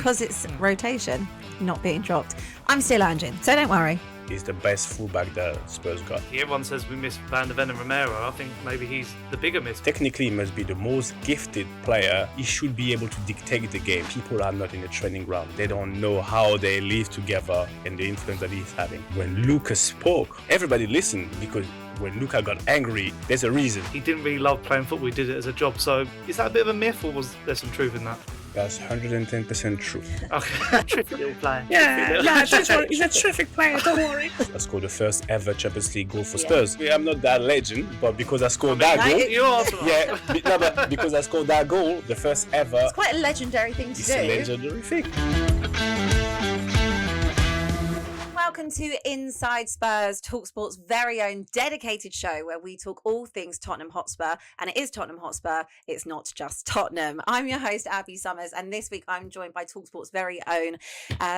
because it's rotation, not being dropped. I'm still Angie, so don't worry. He's the best fullback that Spurs got. Everyone says we miss Van der Ven and Romero. I think maybe he's the bigger miss. Technically, he must be the most gifted player. He should be able to dictate the game. People are not in the training ground. They don't know how they live together and the influence that he's having. When Lucas spoke, everybody listened because when Luka got angry, there's a reason. He didn't really love playing football. He did it as a job. So is that a bit of a myth or was there some truth in that? That's 110% true. Okay. Terrific little player. He's a terrific player, don't worry. I scored the first ever Champions League goal for Spurs. I'm not that legend, but because I scored that goal... but because I scored that goal, the first ever... It's quite a legendary thing to do. It's a legendary thing. Welcome to Inside Spurs, talkSPORT's very own dedicated show where we talk all things Tottenham Hotspur. And it is Tottenham Hotspur, it's not just Tottenham. I'm your host, Abbi Summers, and this week I'm joined by talkSPORT's very own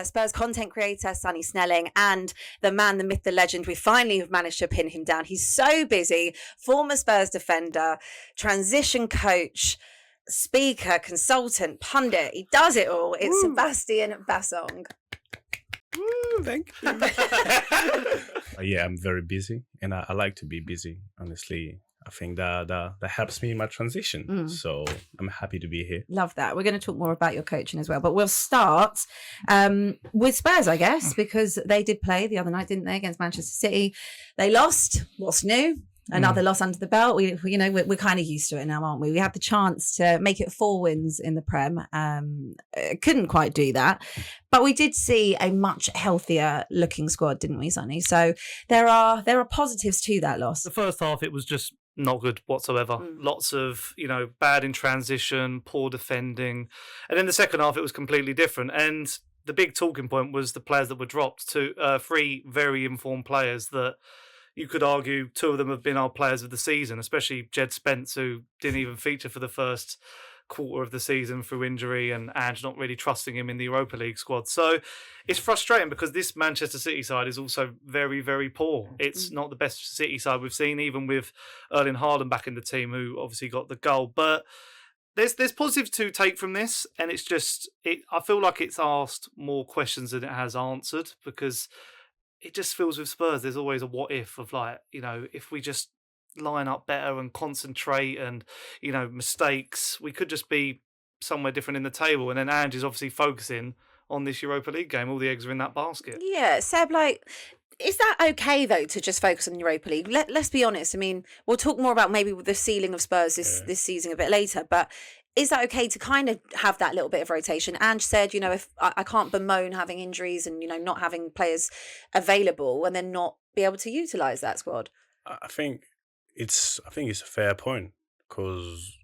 Spurs content creator, Sonny Snelling, and the man, the myth, the legend. We finally have managed to pin him down. He's so busy. Former Spurs defender, transition coach, speaker, consultant, pundit. He does it all. It's Sébastien Bassong. Thank you. Yeah, I'm very busy and I like to be busy, honestly. I think that helps me in my transition. So I'm happy to be here. Love that. We're going to talk more about your coaching as well. But we'll start with Spurs, I guess, because they did play the other night, didn't they, against Manchester City. They lost. What's new? Another loss under the belt. We're kind of used to it now, aren't we? We had the chance to make it 4 wins in the Prem. Couldn't quite do that. But we did see a much healthier looking squad, didn't we, Sonny? So there are positives to that loss. The first half, it was just not good whatsoever. Lots of, bad in transition, poor defending. And in the second half, it was completely different. And the big talking point was the players that were dropped to 3 very informed players that you could argue 2 of them have been our players of the season, especially Jed Spence, who didn't even feature for the first quarter of the season through injury, and Ange not really trusting him in the Europa League squad. So it's frustrating because this Manchester City side is also very, very poor. It's not the best City side we've seen, even with Erling Haaland back in the team, who obviously got the goal. But there's positives to take from this, and it's just, I feel like it's asked more questions than it has answered, because it just feels with Spurs, there's always a what if of if we just line up better and concentrate and, mistakes, we could just be somewhere different in the table. And then Ange is obviously focusing on this Europa League game. All the eggs are in that basket. Yeah, Seb, is that okay, though, to just focus on the Europa League? Let's be honest. I mean, we'll talk more about maybe the ceiling of Spurs this season a bit later, but is that okay to kind of have that little bit of rotation? Ange said, if I can't bemoan having injuries and, not having players available and then not be able to utilise that squad. I think it's a fair point, because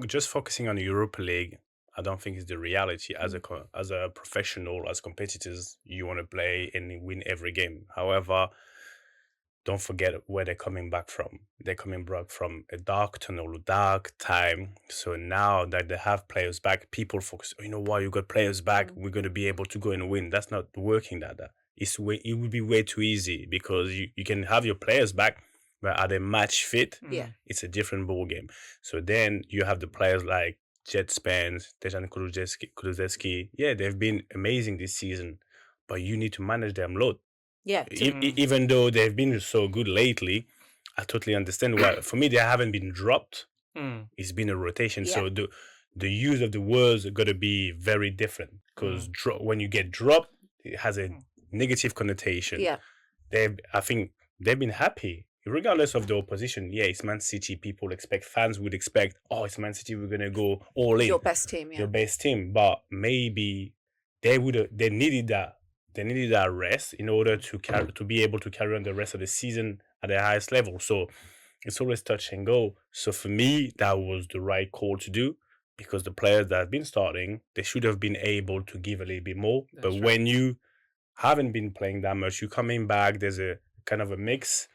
just focusing on the Europa League, I don't think is the reality. As a professional, as competitors, you want to play and win every game. However, don't forget where they're coming back from. They're coming back from a dark tunnel, dark time. So now that they have players back, people focus, why you got players back, we're going to be able to go and win. That's not working that. It would be way too easy, because you can have your players back, but are they match fit? Yeah. It's a different ball game. So then you have the players like Jed Spence, Dejan Kulusevski. Yeah, they've been amazing this season, but you need to manage them load. Yeah. Even though they've been so good lately, I totally understand why. For me, they haven't been dropped. It's been a rotation. Yeah. So the use of the words are going to be very different, because when you get dropped, it has a negative connotation. Yeah. I think they've been happy, regardless of the opposition. Yeah, it's Man City. Fans would expect, it's Man City, we're going to go all in. Your best team, yeah. Your best team. But maybe they needed that. They needed that rest in order to be able to carry on the rest of the season at the highest level. So it's always touch and go. So for me, that was the right call to do, because the players that have been starting, they should have been able to give a little bit more. That's right. When you haven't been playing that much, you're coming back, there's a kind of a mix.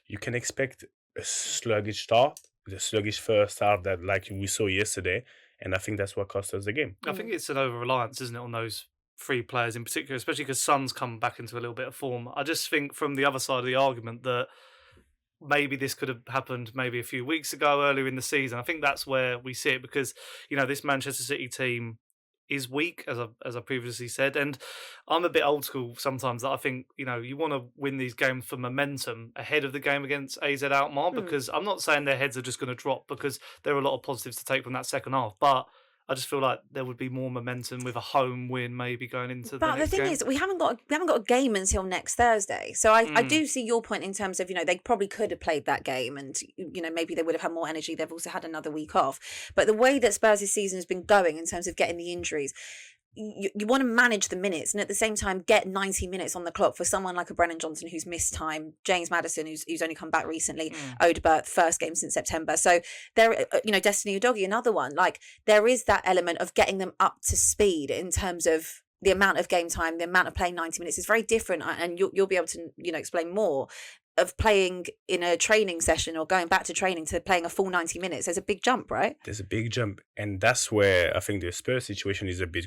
You can expect a sluggish start, the sluggish first half that we saw yesterday. And I think that's what cost us the game. I think it's an over-reliance, isn't it, on those 3 players in particular, especially because Son's come back into a little bit of form. I just think from the other side of the argument that maybe this could have happened maybe a few weeks ago, earlier in the season. I think that's where we see it, because, this Manchester City team is weak, as I previously said. And I'm a bit old school sometimes. That I think, you want to win these games for momentum ahead of the game against AZ Alkmaar, because I'm not saying their heads are just going to drop, because there are a lot of positives to take from that second half. But I just feel like there would be more momentum with a home win maybe going into the But next the thing game. is, we haven't got a game until next Thursday. So I do see your point in terms of, they probably could have played that game and, maybe they would have had more energy. They've also had another week off. But the way that Spurs' season has been going in terms of getting the injuries, you want to manage the minutes and at the same time get 90 minutes on the clock for someone like a Brennan Johnson who's missed time, James Maddison who's only come back recently, Odegaard, first game since September. So there, Destiny Udogie, another one. Like there is that element of getting them up to speed in terms of the amount of game time, the amount of playing 90 minutes is very different, and you'll be able to explain more of playing in a training session or going back to training to playing a full 90 minutes. There's a big jump, right? There's a big jump, and that's where I think the Spurs situation is a bit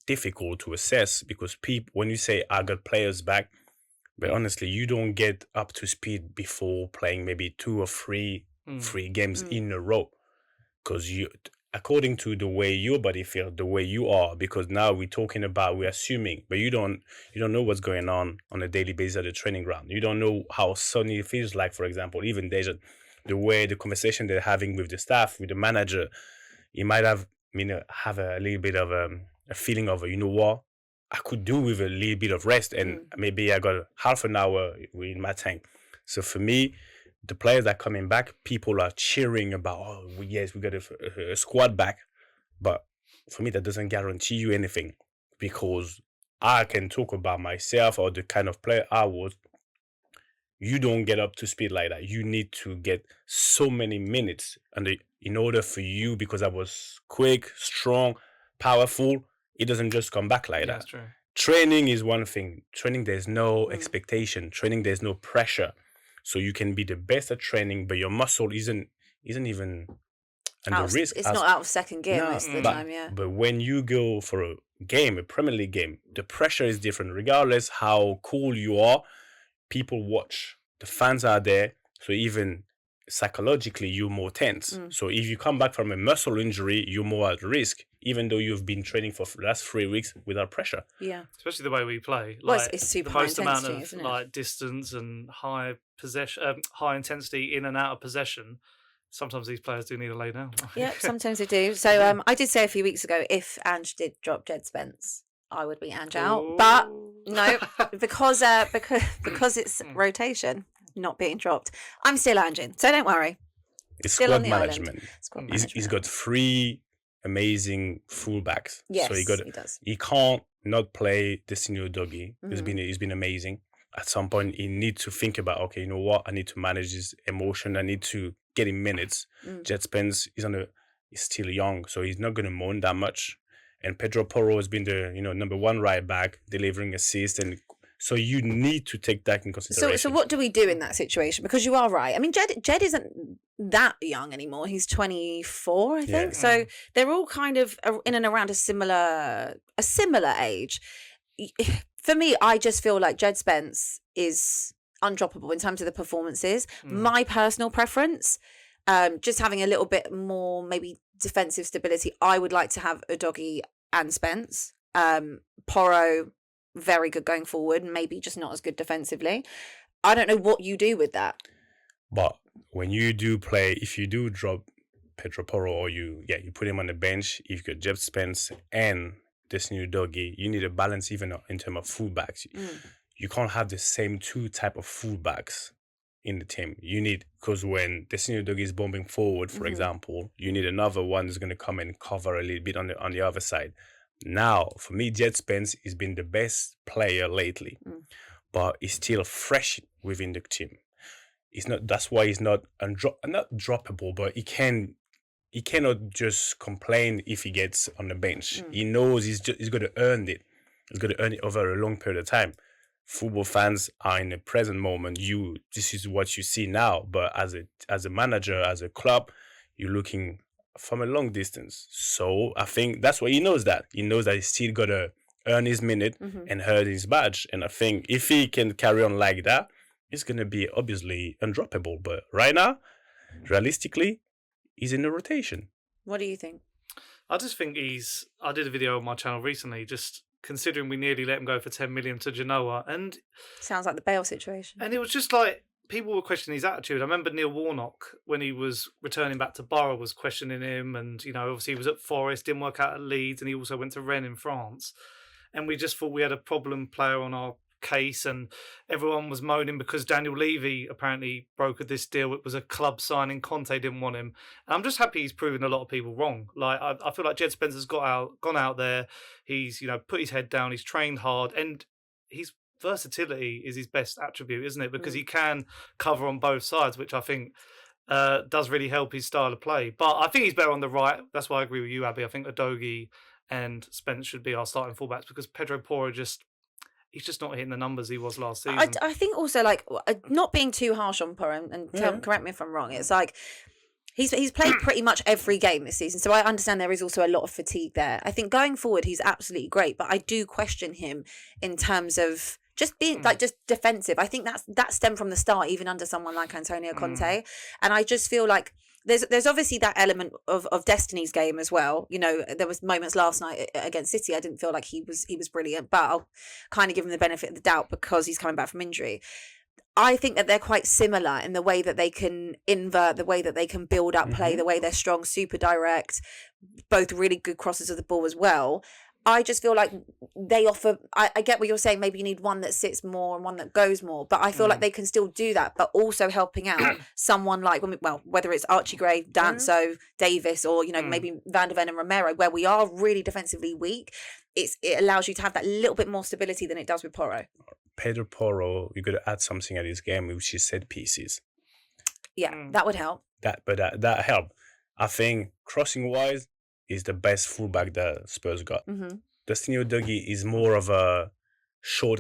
difficult to assess, because when you say I got players back, but honestly you don't get up to speed before playing maybe 2 or 3 games in a row, because you, according to the way your body feels, the way you are, because now we're assuming, but you don't know what's going on a daily basis at the training ground. You don't know how Sonny feels like, for example, even Deja, the way the conversation they're having with the staff, with the manager, he might have have a little bit of a feeling of, what, I could do with a little bit of rest, and maybe I got half an hour in my tank. So for me, the players that are coming back, people are cheering about, yes, we got a squad back. But for me, that doesn't guarantee you anything, because I can talk about myself or the kind of player I was. You don't get up to speed like that. You need to get so many minutes in order for you, because I was quick, strong, powerful. It doesn't just come back like that. That's true. Training is one thing. Training, there's no expectation. Training, there's no pressure. So you can be the best at training, but your muscle isn't even under risk. It's not out of second gear most of the time, yeah. But when you go for a game, a Premier League game, the pressure is different. Regardless how cool you are, people watch. The fans are there. So even psychologically, you're more tense. So if you come back from a muscle injury, you're more at risk, even though you've been training for the last 3 weeks without pressure. Yeah. Especially the way we play. Well, it's super high most amount intensity, of isn't it? distance and high possession, high intensity in and out of possession. Sometimes these players do need to lay down. Yeah, sometimes they do. So I did say a few weeks ago, if Ange did drop Jed Spence, I would be Ange out. But no, because it's rotation, not being dropped, I'm still Ange in. So don't worry. It's Still squad on the management. island. He's got 3 amazing fullbacks. Yes, so he does. He can't not play Destiny Udogie. He's been amazing. At some point, he needs to think about, okay, you know what? I need to manage his emotion. I need to get him minutes. Jed Spence he's still young, so he's not going to moan that much. And Pedro Porro has been the number 1 right back, delivering assists, and so you need to take that in consideration. So what do we do in that situation? Because you are right. I mean, Jed isn't that young anymore. He's 24, I think. Yeah. So they're all kind of in and around a similar age. For me, I just feel like Jed Spence is undroppable in terms of the performances. My personal preference, just having a little bit more maybe defensive stability, I would like to have Udogie and Spence. Porro, very good going forward, maybe just not as good defensively. I don't know what you do with that. But when you do play, if you do drop Pedro Porro, or you put him on the bench, you've got Jed Spence and Destiny Udogie, you need a balance even in terms of fullbacks. You can't have the same 2 type of fullbacks in the team. You need, because when Destiny Udogie is bombing forward, for example, you need another one that's going to come and cover a little bit on the other side. Now, for me, Jed Spence has been the best player lately, but he's still fresh within the team. That's why he's not not droppable, but he cannot just complain if he gets on the bench. He knows he's got to earn it. He's got to earn it over a long period of time. Football fans are in the present moment. This is what you see now, but as a manager, as a club, you're looking from a long distance. So I think that's why he knows that. He knows that he's still got to earn his minute and earn his badge. And I think if he can carry on like that, it's going to be obviously undroppable. But right now, realistically, he's in the rotation. What do you think? I just think I did a video on my channel recently, just considering we nearly let him go for 10 million to Genoa, and Sounds like the Bale situation. it was just like people were questioning his attitude. I remember Neil Warnock, when he was returning back to Borough, was questioning him, and obviously he was at Forest, didn't work out at Leeds, and he also went to Rennes in France. And we just thought we had a problem player on our case, and everyone was moaning because Daniel Levy apparently brokered this deal. It was a club signing. Conte didn't want him. And I'm just happy he's proven a lot of people wrong. Like I feel like Jed Spencer's gone out there. He's put his head down. He's trained hard, and his versatility is his best attribute, isn't it? Because he can cover on both sides, which I think does really help his style of play. But I think he's better on the right. That's why I agree with you, Abby. I think Udogie and Spence should be our starting fullbacks, because Pedro Porro he's just not hitting the numbers he was last season. I think also, like, not being too harsh on Porro, and correct me if I'm wrong, it's like he's played pretty much every game this season, so I understand there is also a lot of fatigue there. I think going forward he's absolutely great, but I do question him in terms of just being just defensive. I think that stemmed from the start, even under someone like Antonio Conte, and I just feel like there's obviously that element of Destiny's game as well. There was moments last night against City I didn't feel like he was brilliant, but I'll kind of give him the benefit of the doubt because he's coming back from injury. I think that they're quite similar in the way that they can invert, the way that they can build up play, the way they're strong, super direct, both really good crosses of the ball as well. I just feel like they offer, I get what you're saying, maybe you need one that sits more and one that goes more, but I feel like they can still do that, but also helping out someone like, whether it's Archie Gray, Danso, Davis, or, maybe Van der Ven and Romero, where we are really defensively weak, it allows you to have that little bit more stability than it does with Porro. Pedro Porro, you got to add something at his game, which is set pieces. Yeah, that would help. That help. I think crossing-wise, is the best fullback that Spurs got. Destiny Udogie is more of a short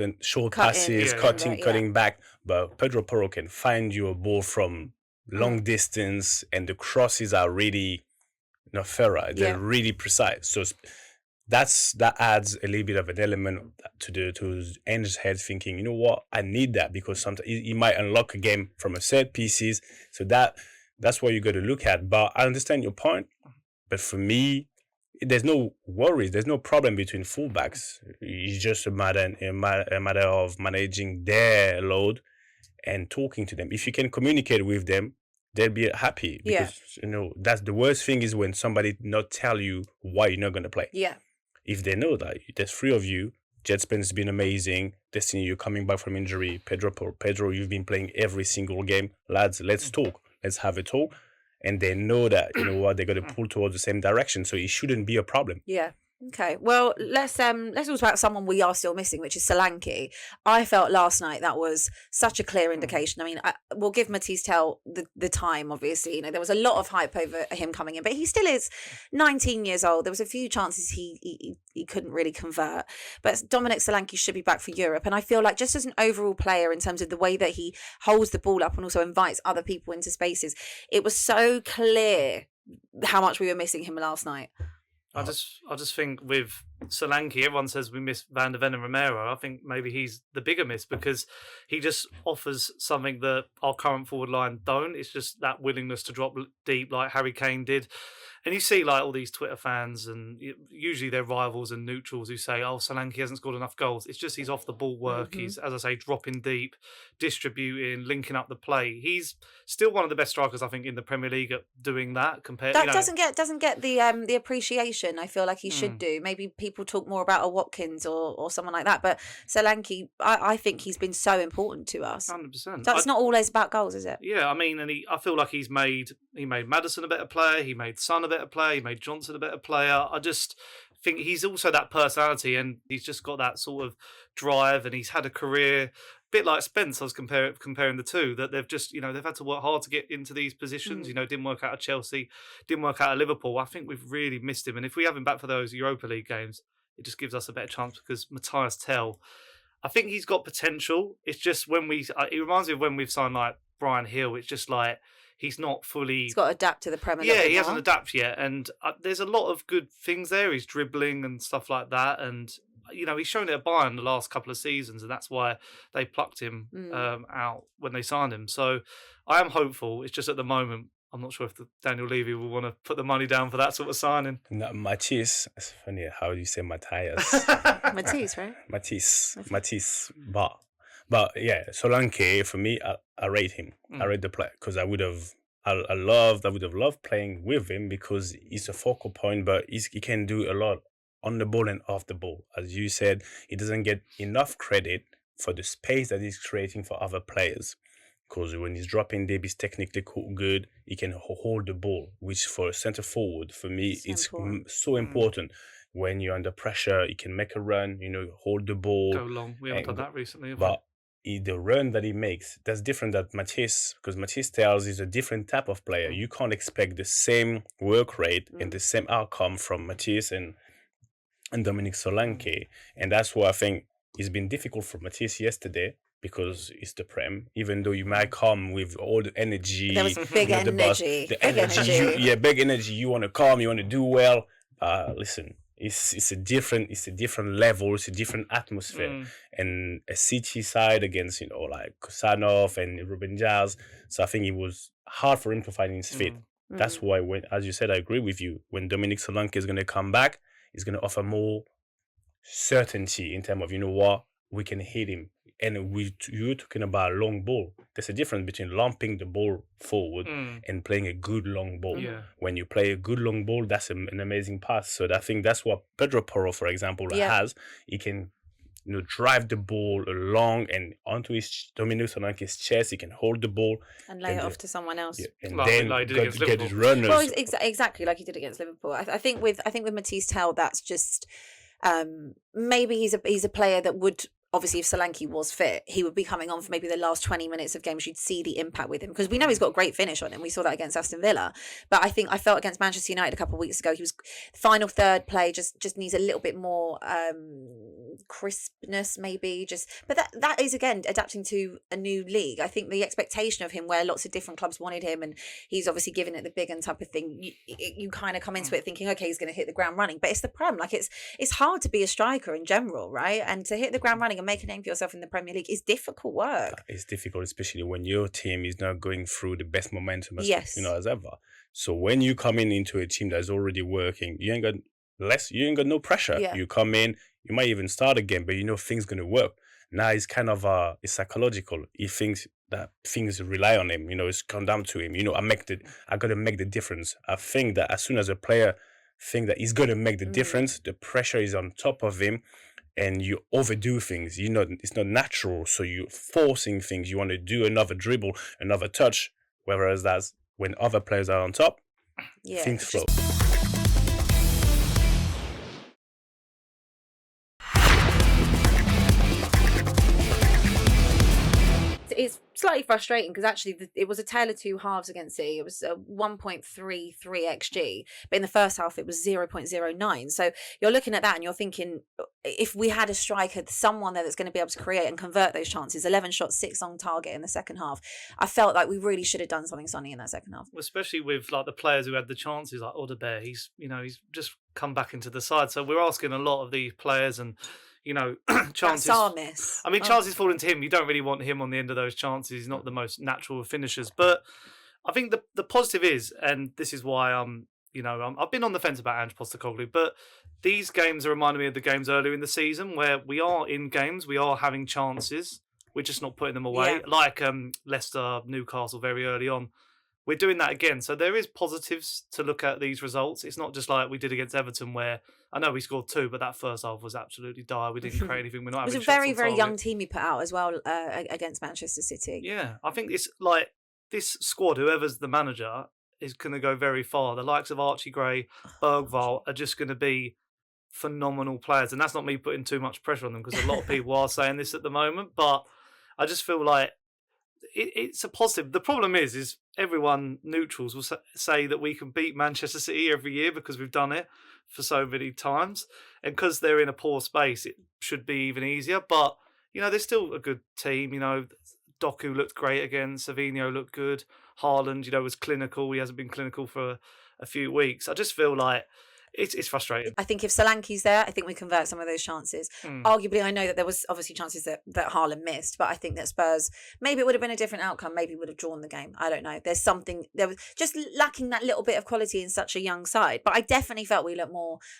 passes, cutting back, but Pedro Porro can find you a ball from long distance, and the crosses are really thorough. They're really precise. So that adds a little bit of an element to Ange's head, thinking, what, I need that, because sometimes he might unlock a game from a set pieces. So that's what you got to look at. But I understand your point. But for me, there's no worries. There's no problem between fullbacks. It's just a matter of managing their load and talking to them. If you can communicate with them, they'll be happy. Because, that's the worst thing, is when somebody not tell you why you're not going to play. Yeah. If they know that there's three of you, Jet Spence has been amazing. Destiny, you're coming back from injury. Pedro, you've been playing every single game. Lads, let's talk. Let's have a talk. And they know that, they're going to pull towards the same direction. So it shouldn't be a problem. Yeah. Okay. Well, let's talk about someone we are still missing, which is Solanke. I felt last night that was such a clear indication. I mean, we'll give Matisse Tell the time, obviously. There was a lot of hype over him coming in, but he still is 19 years old. There was a few chances he couldn't really convert. But Dominic Solanke should be back for Europe. And I feel like just as an overall player, in terms of the way that he holds the ball up and also invites other people into spaces, it was so clear how much we were missing him last night. I just think with Solanke, everyone says we miss Van der Ven and Romero. I think maybe he's the bigger miss, because he just offers something that our current forward line don't. It's just that willingness to drop deep like Harry Kane did. And you see like all these Twitter fans, and usually they're rivals and neutrals, who say, Solanke hasn't scored enough goals. It's just his off the ball work. He's, as I say, dropping deep, distributing, linking up the play. He's still one of the best strikers, I think, in the Premier League at doing that. Doesn't get the appreciation I feel like he should do. Maybe people talk more about a Watkins or someone like that, but Solanke, I think he's been so important to us. 100%. That's not always about goals, is it? Yeah, I mean, and I feel like he made Maddison a better player. He made Son a better player. He made Johnson a better player. I just think he's also that personality, and he's just got that sort of drive, and he's had a career a bit like Spence. I was comparing the two, that they've just, they've had to work hard to get into these positions. Didn't work out at Chelsea, didn't work out at Liverpool. I think we've really missed him. And if we have him back for those Europa League games, it just gives us a better chance, because Matthias Tell, I think he's got potential. It's just it reminds me of when we've signed like Brian Hill. It's just like, he's not fully... He's got to adapt to the Premier League. Yeah, he hasn't adapted yet. And there's a lot of good things there. He's dribbling and stuff like that. And, he's shown it at Bayern the last couple of seasons, and that's why they plucked him out when they signed him. So I am hopeful. It's just at the moment, I'm not sure if Daniel Levy will want to put the money down for that sort of signing. No, Matisse, it's funny how you say Matthias. Matisse, right? Matisse. But yeah, Solanke, for me, I rate him. I rate the player because I would have loved playing with him because he's a focal point, but he can do a lot on the ball and off the ball. As you said, he doesn't get enough credit for the space that he's creating for other players. Because when he's dropping deep, he's technically good. He can hold the ball, which for a center forward, for me, it's so important. When you're under pressure, you can make a run, hold the ball. Go long. We haven't done that recently. But the run that he makes, that's different than Matisse, because Matisse tells is a different type of player. You can't expect the same work rate and the same outcome from Matisse and Dominic Solanke. And that's why I think it's been difficult for Matisse yesterday, because it's the Prem, even though you might come with all the energy. There was big energy. Big energy. You want to come, you want to do well. Listen, it's a different level, it's a different atmosphere. And a City side against, like Kusanov and Ruben Dias. So I think it was hard for him to find his feet. That's why, as you said, I agree with you. When Dominic Solanke is going to come back, he's going to offer more certainty in terms of, we can hit him. And you're talking about a long ball. There's a difference between lumping the ball forward and playing a good long ball. Yeah. When you play a good long ball, that's an amazing pass. So I think that's what Pedro Porro, for example, has. He can drive the ball along and onto his Dominic Solanke's chest. He can hold the ball and lay it off to someone else. And like get his runners. Well, exactly like he did against Liverpool. I think with Matisse Tell, that's just maybe he's a player that would. Obviously, if Solanke was fit, he would be coming on for maybe the last 20 minutes of games. You'd see the impact with him because we know he's got a great finish on him. We saw that against Aston Villa. But I think I felt against Manchester United a couple of weeks ago, he was final third play just needs a little bit more crispness, maybe. But that is again adapting to a new league. I think the expectation of him, where lots of different clubs wanted him, and he's obviously given it the big and type of thing. You kind of come into it thinking, okay, he's going to hit the ground running. But it's the Prem. Like it's hard to be a striker in general, right? And to hit the ground running and make a name for yourself in the Premier League is difficult work. It's difficult, especially when your team is not going through the best momentum as ever. So when you come into a team that's already working, you ain't got no pressure. You come in, you might even start again, but things gonna work. Now it's kind of it's psychological. He thinks that things rely on him. It's come down to him. I gotta make the difference. I think that as soon as a player think that he's gonna make the difference, the pressure is on top of him. And you overdo things, it's not natural. So you're forcing things. You want to do another dribble, another touch. Whereas that's when other players are on top, things flow. It's slightly frustrating because actually it was a tale of two halves against City. It was a 1.33 XG, but in the first half it was 0.09. So you're looking at that and you're thinking, if we had a striker, someone there that's going to be able to create and convert those chances, 11 shots, 6 on target in the second half, I felt like we really should have done something, Sonny, in that second half. Especially with like the players who had the chances, like Audebert, he's just come back into the side. So we're asking a lot of these players and. Chances. Chances falling to him. You don't really want him on the end of those chances. He's not the most natural of finishers. But I think the positive is, and this is why I've been on the fence about Ange Postecoglou, but these games are reminding me of the games earlier in the season where we are in games, we are having chances, we're just not putting them away. Like Leicester, Newcastle very early on. We're doing that again. So there is positives to look at these results. It's not just like we did against Everton where I know we scored 2, but that first half was absolutely dire. We didn't create anything. We're not. It was a very, very young team you put out as well against Manchester City. Yeah, I think it's like this squad, whoever's the manager, is going to go very far. The likes of Archie Gray, Bergvall are just going to be phenomenal players. And that's not me putting too much pressure on them because a lot of people are saying this at the moment. But I just feel like it's a positive. The problem is everyone neutrals will say that we can beat Manchester City every year because we've done it for so many times, and because they're in a poor space, it should be even easier. But they're still a good team. Doku looked great again. Savinho looked good. Haaland, was clinical. He hasn't been clinical for a few weeks. I just feel like, It's frustrating. I think if Solanke's there, I think we convert some of those chances. Arguably, I know that there was obviously chances that Haaland missed, but I think that Spurs, maybe it would have been a different outcome. Maybe would have drawn the game. I don't know. There was just lacking that little bit of quality in such a young side. But I definitely felt we looked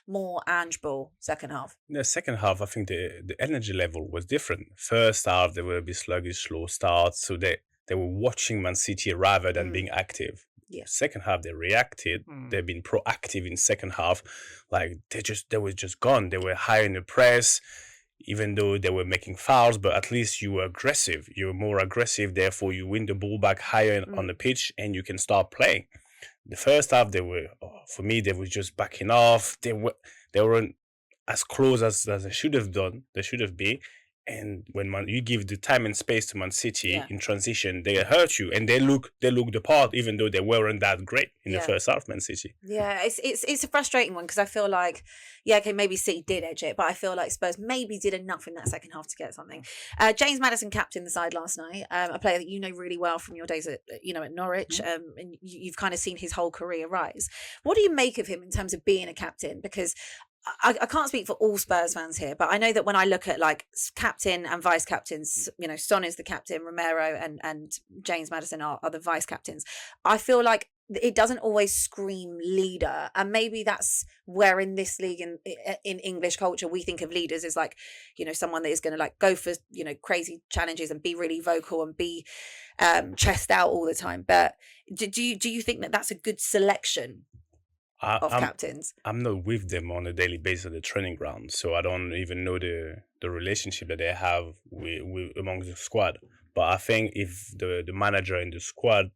more Ange ball second half. In the second half, I think the energy level was different. First half, they were a bit sluggish, slow start, so they were watching Man City rather than being active. Yeah. Second half, they reacted. They've been proactive in second half. Like they were just gone. They were high in the press, even though they were making fouls. But at least you were aggressive. You were more aggressive. Therefore, you win the ball back higher on the pitch, and you can start playing. The first half, for me, they were just backing off. They weren't as close as they should have done. They should have been. And when you give the time and space to Man City in transition, they hurt you, and they look the part, even though they weren't that great in the first half. Man City. Yeah, it's a frustrating one because I feel like, maybe City did edge it, but I feel like Spurs maybe did enough in that second half to get something. James Maddison captained the side last night, a player that you know really well from your days at Norwich, and you've kind of seen his whole career rise. What do you make of him in terms of being a captain? Because I can't speak for all Spurs fans here, but I know that when I look at like captain and vice captains, Son is the captain, Romero and James Maddison are the vice captains. I feel like it doesn't always scream leader, and maybe that's where in this league in English culture we think of leaders as like someone that is going to like go for crazy challenges and be really vocal and be chest out all the time. But do you think that that's a good selection of captains? I'm not with them on a daily basis at the training ground, so I don't even know the relationship that they have with among the squad. But I think if the manager and the squad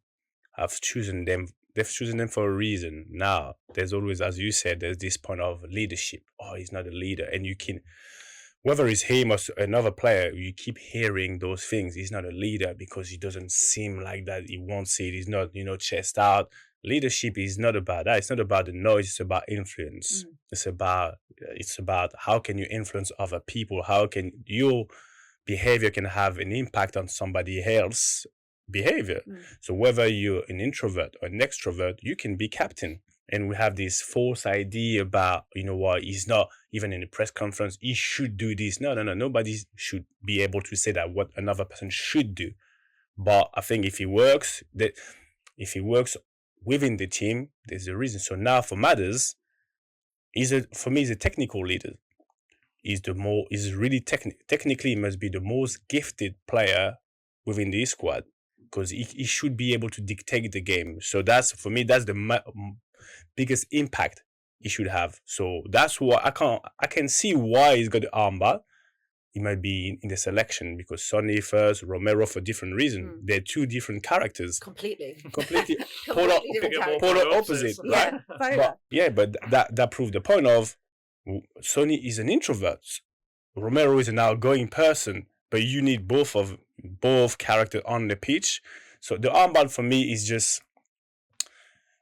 have chosen them, they've chosen them for a reason. Now, there's always, as you said, there's this point of leadership. Oh, he's not a leader, and you can, whether it's him or another player, you keep hearing those things. He's not a leader because he doesn't seem like that. He wants it. He's not, chest out. Leadership is not about that. It's not about the noise. It's about influence. It's about how can you influence other people? How can your behavior can have an impact on somebody else's behavior? So whether you're an introvert or an extrovert, you can be captain. And we have this false idea about, he's not even in a press conference. He should do this. No. Nobody should be able to say that what another person should do. But I think if he works within the team, there's a reason. So now for Madders, he's a technical leader. He's really technically he must be the most gifted player within the squad because he should be able to dictate the game. So that's the biggest impact he should have. So that's why I can see why he's got the armband. He might be in the selection because Sonny first, Romero for different reasons. They're two different characters. Completely polar opposite, right? But that proved the point of Sonny is an introvert. Romero is an outgoing person, but you need both characters on the pitch. So the armband for me is just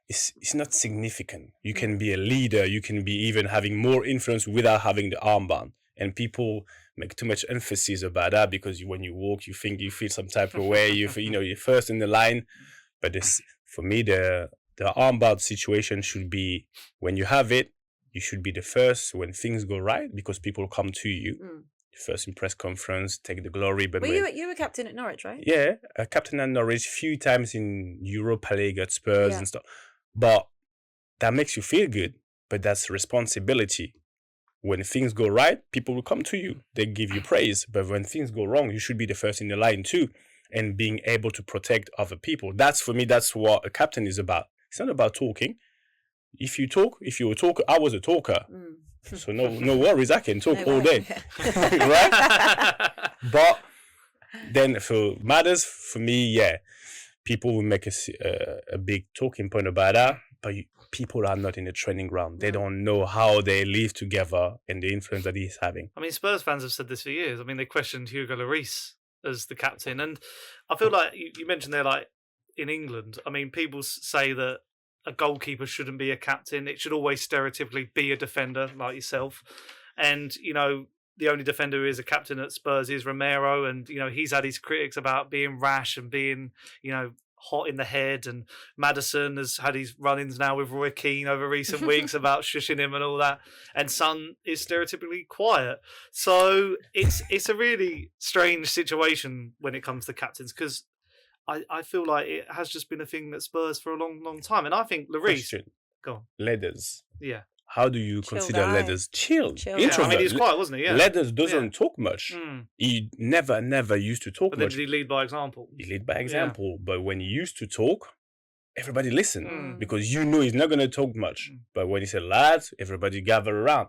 it's not significant. You can be a leader, you can be even having more influence without having the armband. And people make too much emphasis about that because when you walk, you think you feel some type of way. You're first in the line. But for me, the armband situation should be when you have it, you should be the first when things go right because people come to you. First in press conference, take the glory. But you were captain at Norwich, right? Yeah, a captain at Norwich, few times in Europa League at Spurs and stuff. But that makes you feel good. But that's responsibility. When things go right, people will come to you. They give you praise. But when things go wrong, you should be the first in the line too. And being able to protect other people. That's what a captain is about. It's not about talking. If you're a talker, I was a talker. So no worries, I can talk all day. Right? But then for Madders, for me, people will make a big talking point about that. But people are not in the training ground. They don't know how they live together and the influence that he's having. I mean, Spurs fans have said this for years. I mean, they questioned Hugo Lloris as the captain. And I feel like you mentioned there, like in England, I mean, people say that a goalkeeper shouldn't be a captain. It should always stereotypically be a defender like yourself. And, the only defender who is a captain at Spurs is Romero. And, he's had his critics about being rash and being, hot in the head, and Maddison has had his run-ins now with Roy Keane over recent weeks about shushing him and all that, and Son is stereotypically quiet. So it's a really strange situation when it comes to captains, because I feel like it has just been a thing at Spurs for a long time, and I think Lloris... Question. Go on. Leathers. Yeah. How do you consider guy. Leathers? Chill. Chill Yeah, I Introvert. mean, he's quiet, wasn't he? Yeah. Leathers doesn't talk much. Mm. He never used to talk But then much. did he lead by example? He lead by example. But when he used to talk, everybody listened Mm. because he's not going to talk much. But when he said lads, everybody gathered around.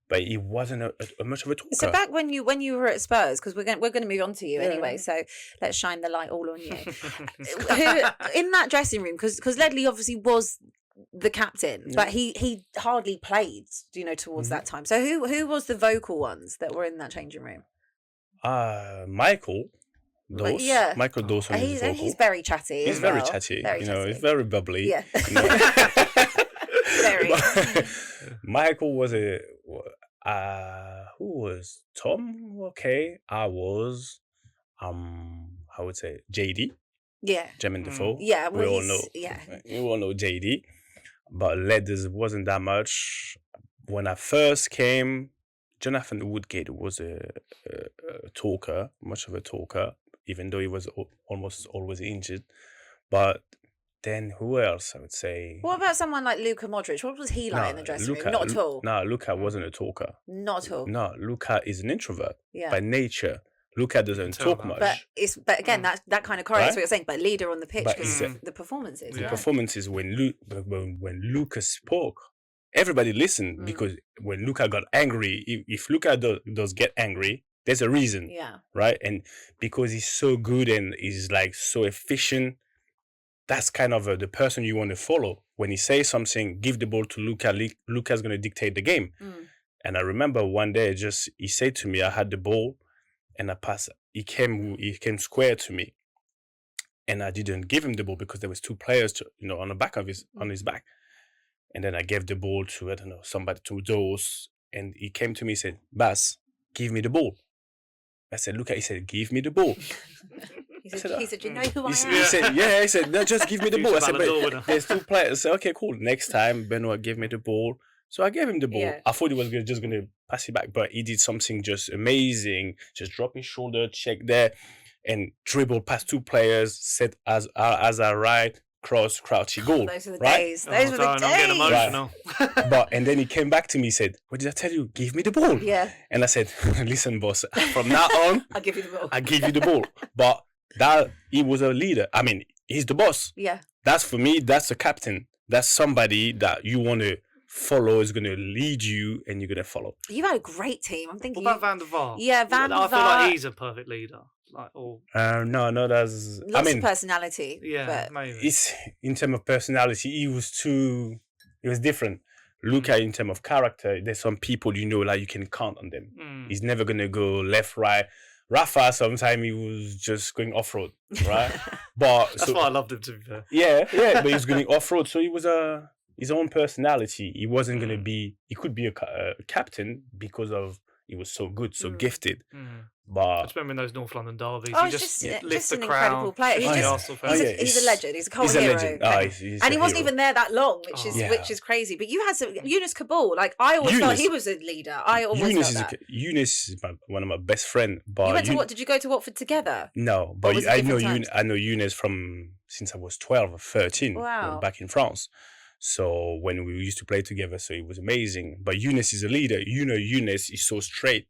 But he wasn't a much of a talker. So back when you were at Spurs, because we're going to move on to you Yeah. anyway. So let's shine the light all on you. In that dressing room, because Ledley obviously was the captain, but he hardly played, towards that time. So who was the vocal ones that were in that changing room? Michael Dawes. Yeah. Michael Dawes was vocal. He's very chatty. He's as very well. chatty. Very He's chatty. very bubbly. Yeah. Very. But Michael was who was Tom? Okay, I was I would say JD. Yeah. Jermaine Defoe. Yeah. we Well, all know. Yeah. We all know JD. But Leathers wasn't that much. When I first came, Jonathan Woodgate was a talker, much of a talker, even though he was almost always injured. But then who else? I would say. What about someone like Luka Modric? What was he like in the dressing room? Not at all. No, Luka wasn't a talker. Not at all. No, Luka is an introvert Yeah. by nature. Luka doesn't tell talk that. much. But again, that kind of correlates Right? what you're saying. But leader on the pitch, But because it's the performances. The Yeah. performances when Luka spoke, everybody listened because when Luka got angry, if Luka does get angry, there's a reason, Yeah. right? And because he's so good and he's like so efficient, that's kind of the person you want to follow. When he says something, give the ball to Luka. Luka's going to dictate the game. Mm. And I remember one day, he said to me, I had the ball and I passed. He came square to me. And I didn't give him the ball because there was two players, on the back of on his back. And then I gave the ball to, I don't know, somebody, to Dawes. And he came to me and said, Bass, give me the ball. I said, look, he said, give me the ball. He said, you know who I am? He said, no, just give me the ball. I said, Ballon d'Or winner. but there's two players. I said, okay, cool. Next time, Benoit gave me the ball. So I gave him the ball. Yeah. I thought he was just going to pass it back, but he did something just amazing. Just drop his shoulder, check there, and dribble past two players, set as I right, cross, crouch, goal. Those are the right? days. Those were the I'm days. getting emotional. And then he came back to me, said, what did I tell you? Give me the ball. Yeah. And I said, listen, boss, from now on, I'll give you the ball. I give you the ball. But he was a leader. I mean, he's the boss. Yeah. That's for me, that's a captain. That's somebody that you want to follow, is going to lead you, and you're going to follow. You had a great team. I'm thinking. What about Van der Vaart? Yeah, Van der I feel like Vaart. he's a perfect leader. No, that's... Lots of personality. Yeah, But maybe. It's in terms of personality, he was different. Luka, in terms of character, there's some people, like you can count on them. He's never going to go left, right. Rafa, sometimes he was just going off-road, right? But That's why I loved him, to be fair. Yeah, but he was going off-road, so he was his own personality. He wasn't going to be... He could be a captain because of... He was so good, so gifted. I But just remember in those North London derbies. oh, he he's just just lifts the an crowd. incredible player. He's Oh, just yeah. Arsenal Oh, fans. yeah. he's a legend. He's a cult he's a hero. legend. He's And a he wasn't hero. even there that long, which is Yeah. which is crazy. But you had some Yunus Kabul. Like I always thought Eunice. he was a leader. I always Eunice felt that. Eunice is one of my best friends. But You went to what? Did you go to Watford together? No, Or but was it I know different times? I know Eunice from since I was 12 or 13. Wow. Back in France. So when we used to play together, so it was amazing. But Eunice is a leader. Eunice is so straight.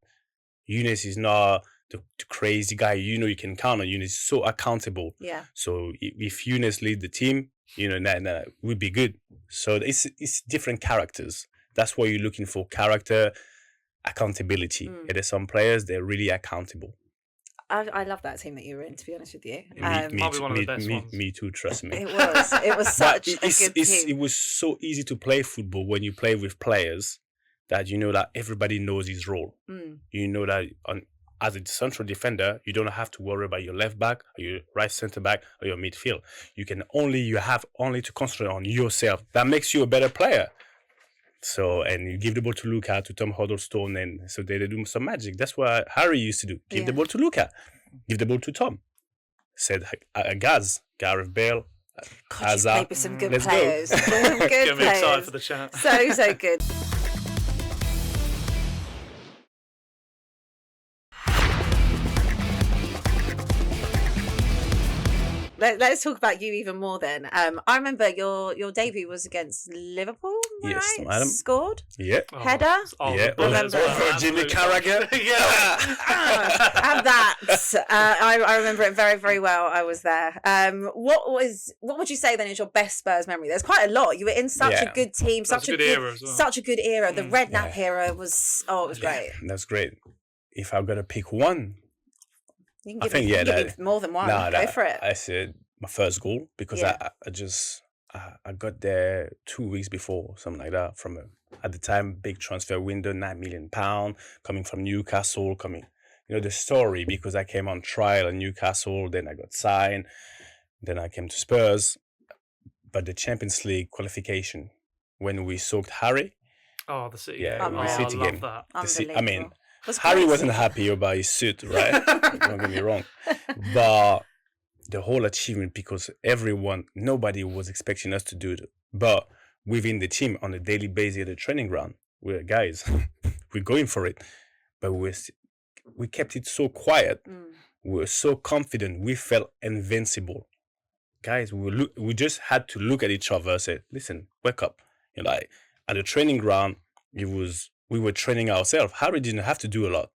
Eunice is not the crazy guy. You can count on Eunice. Is so accountable. Yeah. So if Eunice lead the team, we'd be good. So it's different characters. That's what you're looking for: character, accountability. And there's some players they're really accountable. I love that team that you were in. To be honest with you, Might be one of the best ones. Me too. Trust me. it was But such a good team. it was so easy to play football when you play with players that that everybody knows his role. You know that as a central defender, you don't have to worry about your left back or your right centre back or your midfield. You have only to concentrate on yourself. That makes you a better player. So, and you give the ball to Luka, to Tom Huddlestone, and so they do some magic. That's what Harry used to do. Give the ball to Luka. Give the ball to Tom. Said Gareth Bale, God, you played with some good Let's go. players. Some good Get me excited players. for the chat. So good. Let's talk about you even more then. I remember your debut was against Liverpool, am I Yes, right? madam. Scored? Yeah. Header? Yeah, the bullet as remember. well. For Jimmy Absolutely. Carragher. Yeah. Have that. I remember it very, very well. I was there. What would you say then is your best Spurs memory? There's quite a lot. You were in such a Yeah. good team, That's such a good era as well. such a good era. The Redknapp Yeah. era was it was great. That's great. If I'm gonna pick one, You can I give, think, me, yeah, you can give that- me more than one. nah, Go that- for it. I said my first goal because Yeah. I got there 2 weeks before, something like that, from at the time big transfer window, £9 million coming from Newcastle, the story, because I came on trial in Newcastle, then I got signed, then I came to Spurs, but the Champions League qualification when we soaked Harry, Oh, the City Yeah, game. the Oh, City I love game. that. I mean, Unbelievable. Was Harry great. wasn't happy about his suit, right? Don't get me wrong. But the whole achievement, because nobody was expecting us to do it. But within the team, on a daily basis at the training ground, we're guys, we're going for it. But we kept it so quiet. We were so confident. We felt invincible. Guys, we just had to look at each other and say, listen, wake up. Like at the training ground, we were training ourselves. Harry didn't have to do a lot.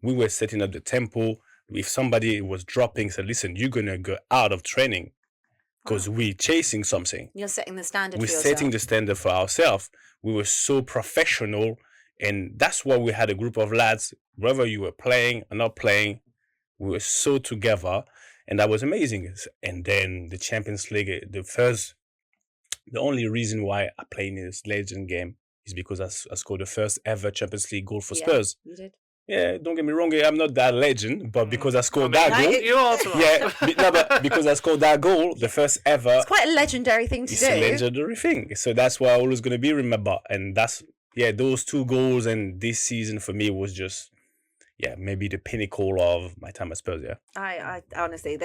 We were setting up the tempo. If somebody was dropping, said, listen, you're going to go out of training because we're chasing something. You're setting the standard We're for yourself. setting the standard for ourselves. We were so professional. And that's why we had a group of lads, whether you were playing or not playing, we were so together. And that was amazing. And then the Champions League, the only reason why I played in this legend game is because I scored the first ever Champions League goal for Spurs. You did. Yeah, don't get me wrong, I'm not that legend, but because I scored I mean, that goal, You are to us. but because I scored that goal, the first ever, It's quite a legendary thing to it's do. a legendary thing. So that's why I always going to be remembered. And those 2 goals and this season for me was just, maybe the pinnacle of my time at Spurs, I honestly,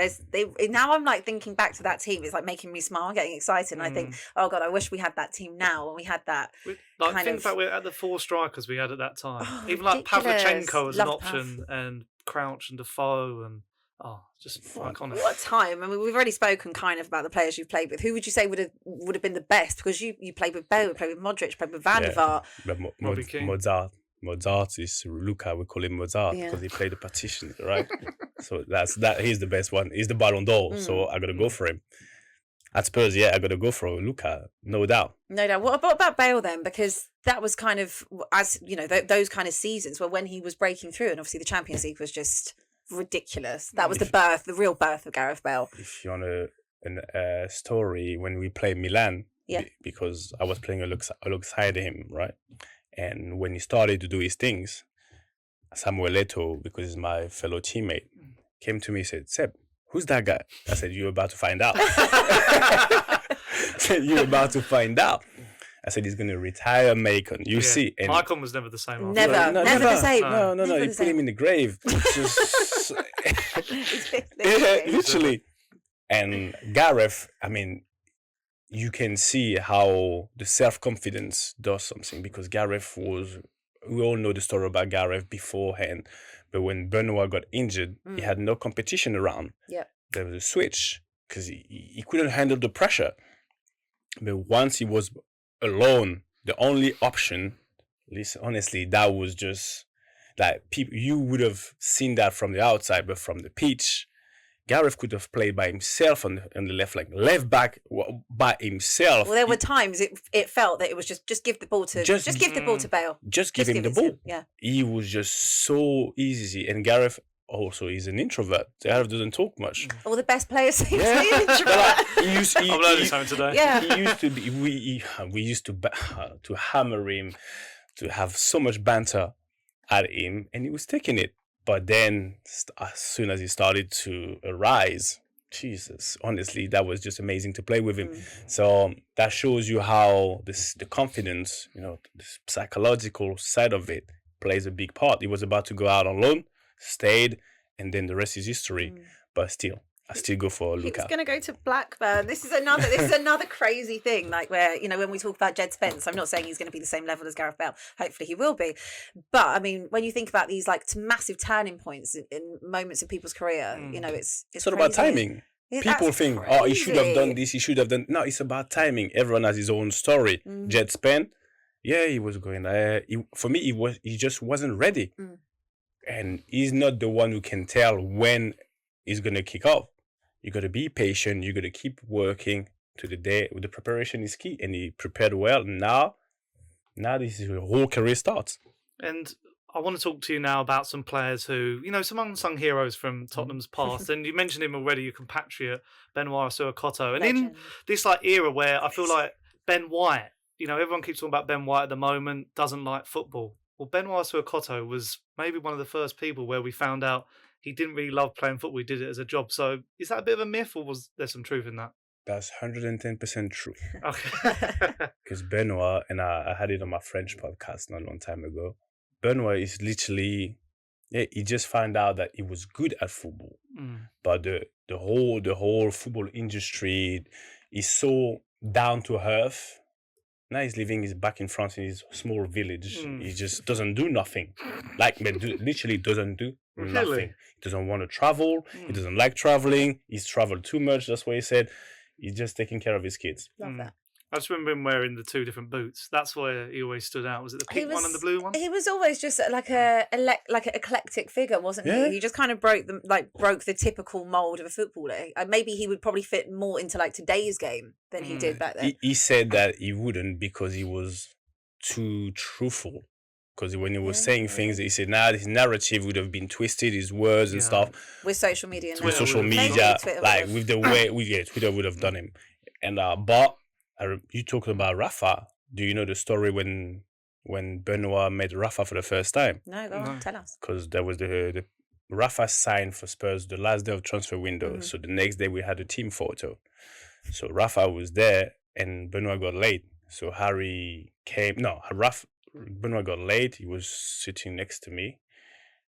now I'm like thinking back to that team. It's like making me smile, getting excited. And I think, oh God, I wish we had that team now. And we had that. Think back at the 4 strikers we had at that time. Oh, Even like ridiculous. Pavlyuchenko as an Love option, and Crouch and Defoe, and just iconic. What time? I mean, we've already spoken kind of about the players you've played with. Who would you say would have been the best? Because you played with Bale, you played with Modric, played with Van der Vaart. But Robbie Keane. Mozart is Luca. We call him Mozart because he played the partition, right? So he's the best one. He's the Ballon d'Or, so I got to go for him. At Spurs, I got to go for Luca, no doubt. No doubt. What about Bale then? Because that was kind of, as you know, those kind of seasons were when he was breaking through, and obviously the Champions League was just ridiculous. That was the real birth of Gareth Bale. If you want a story, when we played Milan, because I was playing alongside him, right? And when he started to do his things, Samuel Eto'o, because he's my fellow teammate, came to me and said, Seb, who's that guy? I said, you're about to find out. I said, you're about to find out. I said, he's going to retire Macon. You see. And Maicon was never the same after Never. that. Never the same. No. Never He the put same. him in the grave. Just, literally. And Gareth, I mean, you can see how the self-confidence does something, because we all know the story about Gareth beforehand, but when Benoit got injured, he had no competition around. Yeah. There was a switch because he couldn't handle the pressure. But once he was alone, the only option, at least honestly, that was just like people, you would have seen that from the outside, but from the pitch, Gareth could have played by himself on the left, like left back by himself. Well, there were times it felt that it was just give the ball to just give the ball to Bale. Just give him give the it to ball. him, yeah. He was just so easy. And Gareth also is an introvert. Gareth doesn't talk much. All the best players seem to Yeah. be But introvert. like, I'm learning something today. Yeah. he used to be. We used to hammer him, to have so much banter at him, and he was taking it. But then, as soon as he started to arise, Jesus, honestly, that was just amazing to play with him. So that shows you how the confidence, the psychological side of it plays a big part. He was about to go out on loan, stayed, and then the rest is history. But still, I still go for He was Luka. going to go to Blackburn. This is another crazy thing. Like where when we talk about Jed Spence, I'm not saying he's going to be the same level as Gareth Bale. Hopefully he will be. But I mean, when you think about these like massive turning points in moments of people's career, it's all about timing. People think, oh, he should have done this, he should have done. No, it's about timing. Everyone has his own story. Jed Spence, he was going. For me, he just wasn't ready, and he's not the one who can tell when he's gonna kick off. You got to be patient. You got to keep working to the day. The preparation is key, and he prepared well. Now this is your whole career starts. And I want to talk to you now about some players who, some unsung heroes from Tottenham's past. And you mentioned him already, your compatriot, Benoit Suakoto. And in this era where I feel like Ben White, everyone keeps talking about Ben White at the moment, doesn't like football. Well, Benoit Suakoto was maybe one of the first people where we found out he didn't really love playing football. He did it as a job. So is that a bit of a myth, or was there some truth in that? That's 110% true. Okay. Because Benoit, and I had it on my French podcast not a long time ago, Benoit is literally, he just found out that he was good at football. But the whole football industry is so down to earth. Now he's back in France in his small village. He just doesn't do nothing. Literally doesn't do nothing. Really? He doesn't want to travel. He doesn't like traveling. He's traveled too much. That's what he said. He's just taking care of his kids. Love that. I just remember him wearing the two different boots. That's why he always stood out. Was it the pink one and the blue one? He was always just like an eclectic figure, wasn't he? He just kind of broke the typical mold of a footballer. Maybe he would probably fit more into like today's game than he did back then. He said that he wouldn't because he was too truthful. Because when he was saying things, he said, his narrative would have been twisted, his words and stuff. With social media. With social media, with the way Twitter would have done him. And but you talked about Rafa. Do you know the story when Benoit met Rafa for the first time? No, go on, tell us. Because there was the Rafa signed for Spurs the last day of transfer window. So the next day we had a team photo. So Rafa was there and Benoit got late. So Harry came. Benoit got late. He was sitting next to me,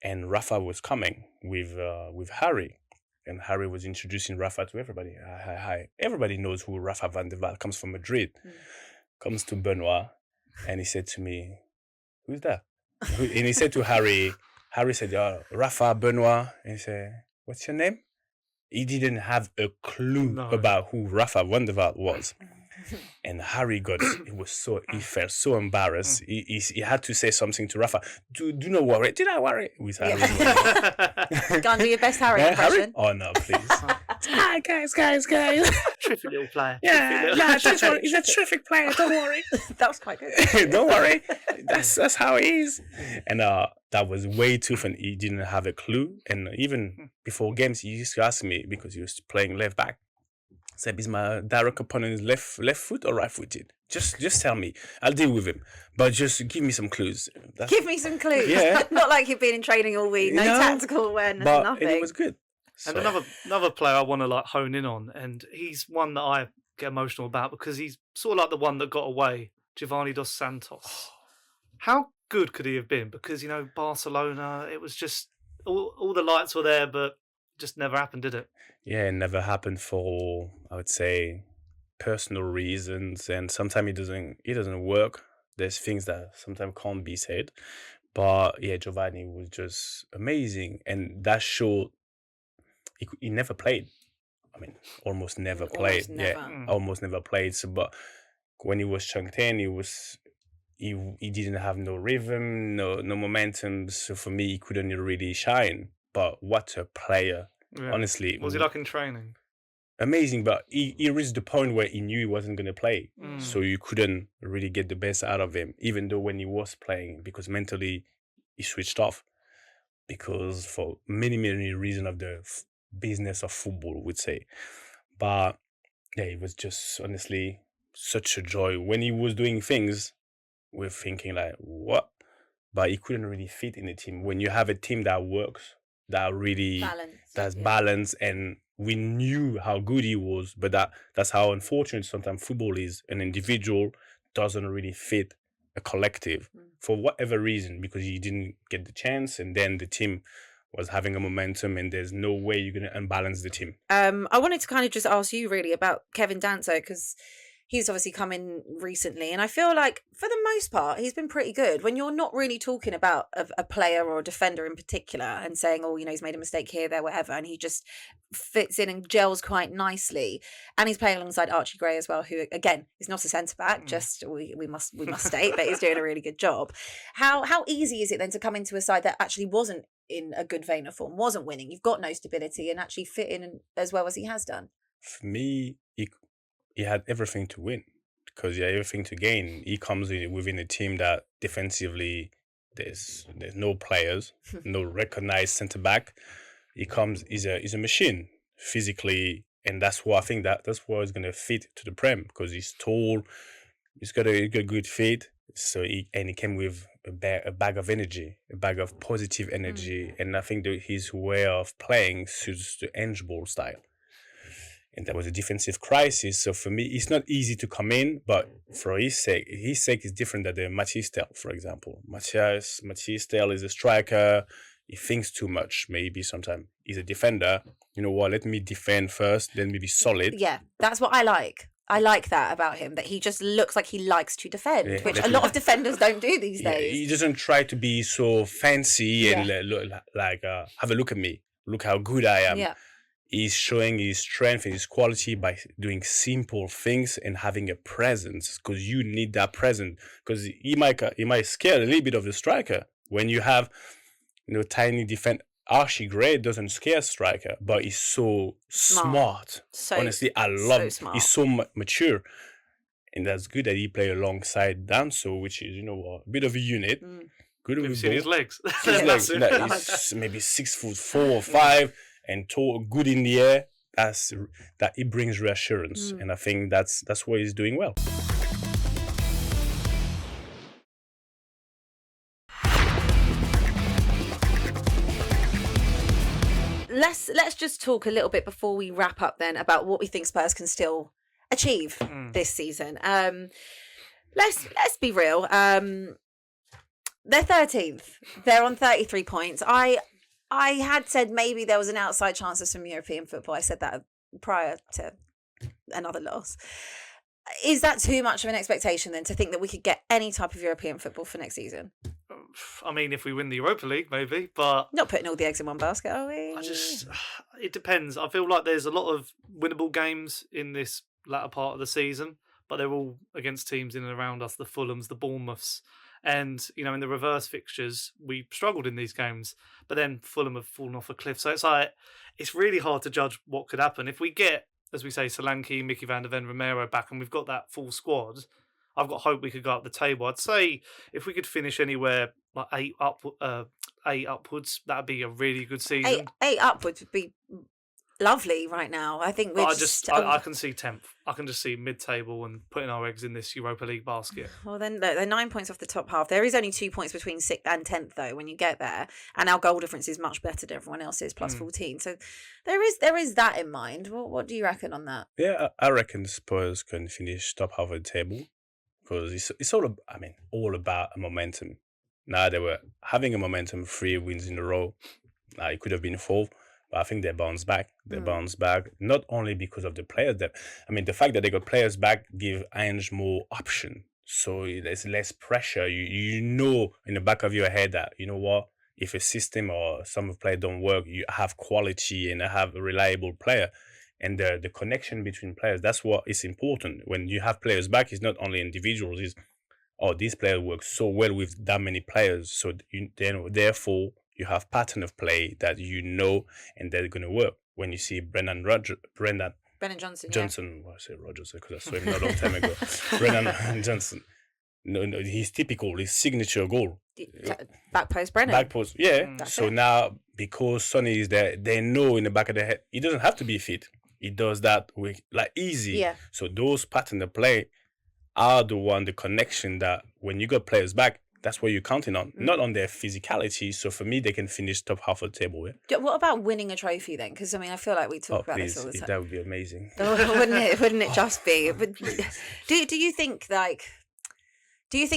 and Rafa was coming with Harry. And Harry was introducing Rafa to everybody. Hi. Everybody knows who Rafa van der Vaart comes from Madrid. Comes to Benoit, and he said to me, "Who's that?" And he said to Harry said, Rafa, Benoit. And he said, "What's your name?" He didn't have a clue about who Rafa van der Vaart was. And Harry he felt so embarrassed. He had to say something to Rafa. Do not worry. Did I worry? With Harry. Go on, do your best Harry impression. Harry? Oh no, please. Hi guys. Terrific little player. He's a terrific player. Don't worry. That was quite good. Don't worry. That's how he is. And that was way too fun. He didn't have a clue. And even before games, he used to ask me because he was playing left back. Seb, is my direct opponent left foot or right footed? Just tell me. I'll deal with him. But just give me some clues. Give me some clues. Yeah. Not like you've been in training all week. No tactical awareness, nothing. And it was good. And another player I want to hone in on, and he's one that I get emotional about because he's sort of like the one that got away, Giovanni Dos Santos. How good could he have been? Because, Barcelona, it was just all the lights were there, but just never happened, did it? Yeah, it never happened for, I would say, personal reasons, and sometimes it doesn't work. There's things that sometimes can't be said. But yeah, Giovanni was just amazing, and that showed he never played. I mean, almost never played. Almost never played. So, but when he was chunked in, he didn't have no rhythm, no momentum. So for me, he couldn't really shine. But what a player! Yeah. Honestly, what was he like in training? Amazing, but he reached the point where he knew he wasn't going to play. So you couldn't really get the best out of him, even though when he was playing, because mentally he switched off. Because for many reasons of the business of football, would say. But yeah, it was just honestly such a joy. When he was doing things, we're thinking like, what? But he couldn't really fit in the team. When you have a team that works, that really balance, and we knew how good he was, but that's how unfortunate sometimes football is. An individual doesn't really fit a collective for whatever reason, because he didn't get the chance, and then the team was having a momentum, and there's no way you're going to unbalance the team. I wanted to kind of just ask you really about Kevin Danso, because he's obviously come in recently, and I feel like for the most part he's been pretty good. When you're not really talking about a player or a defender in particular and saying, oh, you know, he's made a mistake here, there, whatever, and he just fits in and gels quite nicely. And he's playing alongside Archie Gray as well, who again is not a centre back, just we must state, but he's doing a really good job. How easy is it then to come into a side that actually wasn't in a good vein of form, wasn't winning, you've got no stability, and actually fit in as well as he has done? For me, he had everything to win because he had everything to gain. He comes within a team that defensively there's no players, no recognized centre back. He's a machine physically, and that's why I think that's why he's gonna fit to the Prem, because he's tall, he's got a good feet. So he came with a bag of energy, a bag of positive energy, and I think that his way of playing suits the handball style. And there was a defensive crisis. So for me, it's not easy to come in, but for his sake is different than the Matthias Tel, for example. Matthias Tel is a striker. He thinks too much, maybe sometimes. He's a defender. You know what? Let me defend first, then maybe solid. Yeah, that's what I like. I like that about him, that he just looks like he likes to defend, which a lot of defenders don't do these days. He doesn't try to be so fancy and have a look at me. Look how good I am. Yeah. He's showing his strength and his quality by doing simple things and having a presence, because you need that presence. Because he might scare a little bit of the striker when you have, you know, tiny defense. Archie Gray doesn't scare striker, but he's so smart. Honestly, I love it. He's so mature, and that's good that he play alongside Danso, which is, you know, a bit of a unit. Good with seen his legs. He's maybe 6'4" or 5". And tall, good in the air. That it brings reassurance, and I think that's why he's doing well. Let's just talk a little bit before we wrap up then about what we think Spurs can still achieve this season. Let's be real. They're 13th. They're on 33 points. I had said maybe there was an outside chance of some European football. I said that prior to another loss. Is that too much of an expectation then, to think that we could get any type of European football for next season? I mean, if we win the Europa League, maybe, but... Not putting all the eggs in one basket, are we? It depends. I feel like there's a lot of winnable games in this latter part of the season, but they're all against teams in and around us, the Fulhams, the Bournemouths. And, you know, in the reverse fixtures, we struggled in these games, but then Fulham have fallen off a cliff. So it's really hard to judge what could happen. If we get, as we say, Solanke, Mickey van der Ven, Romero back, and we've got that full squad, I've got hope we could go up the table. I'd say if we could finish anywhere like 8 upwards, that'd be a really good season. 8 upwards would be lovely right now. I think we're I can see 10th. I can just see mid-table and putting our eggs in this Europa League basket. Well, then they're 9 points off the top half. There is only 2 points between 6th and 10th though when you get there, and our goal difference is much better than everyone else's, plus 14. So there is that in mind. What do you reckon on that? Yeah, I reckon Spurs can finish top half of the table, because it's all about a momentum. Now they were having a momentum, 3 wins in a row. Now it could have been 4. But I think they bounce back. They bounce back not only because of the players. The fact that they got players back give Ange more option. So there's less pressure. You know in the back of your head that, you know what, if a system or some of player don't work, you have quality and have a reliable player. And the connection between players, that's what is important. When you have players back, it's not only individuals. It's, this player works so well with that many players. So therefore, you have pattern of play that you know, and they're going to work. When you see Brennan Johnson. Well, I say Rogers because I saw him not a long time ago. Brennan Johnson. No, he's typical. His signature goal. Back post Brennan. Back post, yeah. So now, because Sonny is there, they know in the back of their head, he doesn't have to be fit. He does that with easy. Yeah. So those pattern of play are the connection that when you got players back, that's what you're counting on, not on their physicality. So for me, they can finish top half of the table. Yeah? What about winning a trophy then? Because I feel like we talk about this all the time. That would be amazing. Wouldn't it just be? But do you think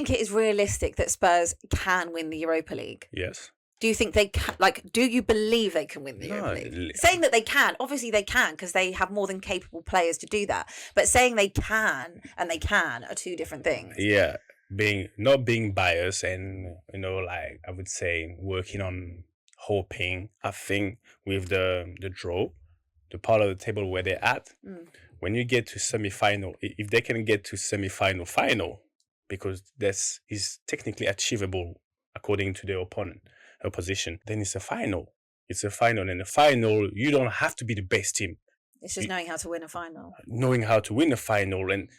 it is realistic that Spurs can win the Europa League? Yes. Do you think they can, do you believe they can win the Europa League? Saying that they can, obviously they can, because they have more than capable players to do that. But saying they can and they can are two different things. Yeah, not being biased and, I would say working on hoping. I think with the draw, the part of the table where they're at, when you get to semi-final, if they can get to semi-final, final, because this is technically achievable according to their opposition, then it's a final. It's a final. And a final, you don't have to be the best team. It's just knowing how to win a final. Knowing how to win a final, and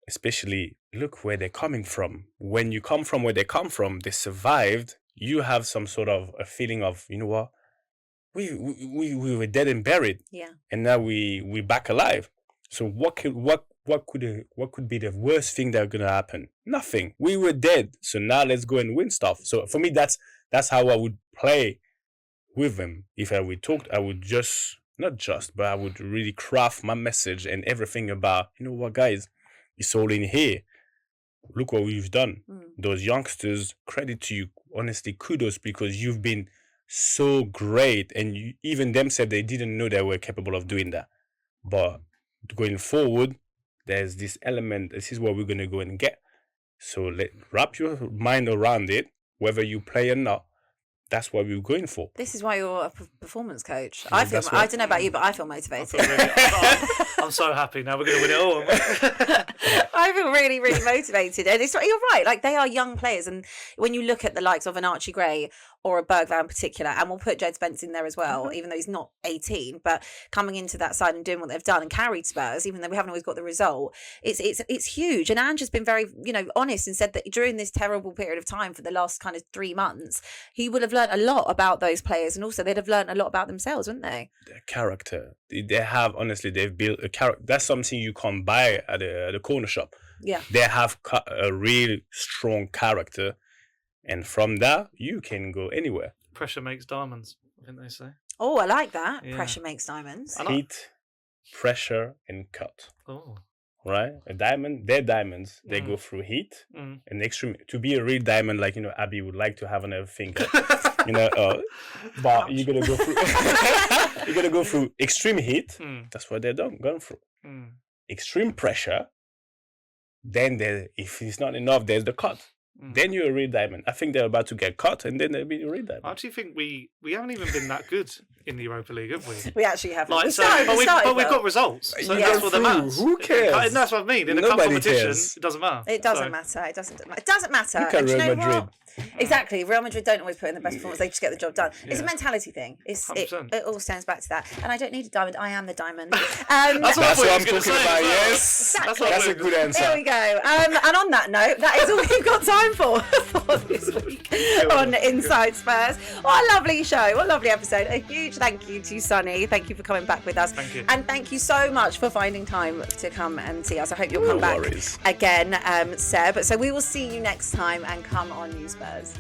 especially look where they're coming from. When you come from where they come from, they survived. You have some sort of a feeling of, you know what, we were dead and buried, and now we're back alive. So what could be the worst thing that's gonna happen? Nothing. We were dead, so now let's go and win stuff. So for me, that's how I would play with them. If I would talk, I would but I would really craft my message and everything about, you know what, guys, it's all in here. Look what we've done. Those youngsters, credit to you. Honestly, kudos, because you've been so great. And even them said they didn't know they were capable of doing that. But going forward, there's this element. This is what we're going to go and get. So wrap your mind around it, whether you play or not. That's what we were going for. This is why you're a performance coach. I don't know about you, but I feel motivated. I'm so happy now. We're going to win it all. I feel really, really motivated. And you're right. They are young players. And when you look at the likes of an Archie Gray or a Bergvall in particular, and we'll put Jed Spence in there as well, even though he's not 18, but coming into that side and doing what they've done and carried Spurs, even though we haven't always got the result, it's huge. And Ange has been very, honest and said that during this terrible period of time for the last kind of 3 months, he would have learned a lot about those players, and also they'd have learned a lot about themselves, wouldn't they? Their character. They have, honestly, they've built a character. That's something you can't buy at a corner shop. Yeah. They have a real strong character. And from that, you can go anywhere. Pressure makes diamonds, I think they say. Oh, I like that. Yeah. Pressure makes diamonds. Heat, pressure, and cut. Oh. Right? They're diamonds. They go through heat and extreme. To be a real diamond, Abbi would like to have another finger. But you're gonna go through. You're gonna go through extreme heat. That's what they're going through. Extreme pressure. Then if it's not enough, there's the cut. Then you're a real diamond. I think they're about to get cut, and then they'll be a real diamond. I actually think we haven't even been that good in the Europa League, have we? We actually haven't. But we've got results. So that's what matters. Who cares? And that's what I mean. In a cup competition, it doesn't matter. It doesn't matter. It doesn't matter. Look at Real Madrid. Exactly. Real Madrid don't always put in the best performance. They just get the job done. It's a mentality thing. It all stands back to that. And I don't need a diamond. I am the diamond. That's what I'm talking about. Yes. Exactly. That's a good answer. There we go. And on that note, that is all we've got time for this week on Inside Spurs. What a lovely show. What a lovely episode. A huge thank you to Sonny. Thank you for coming back with us. Thank you. And thank you so much for finding time to come and see us. I hope you'll come back again, Seb. So we will see you next time, and come on, you Spurs.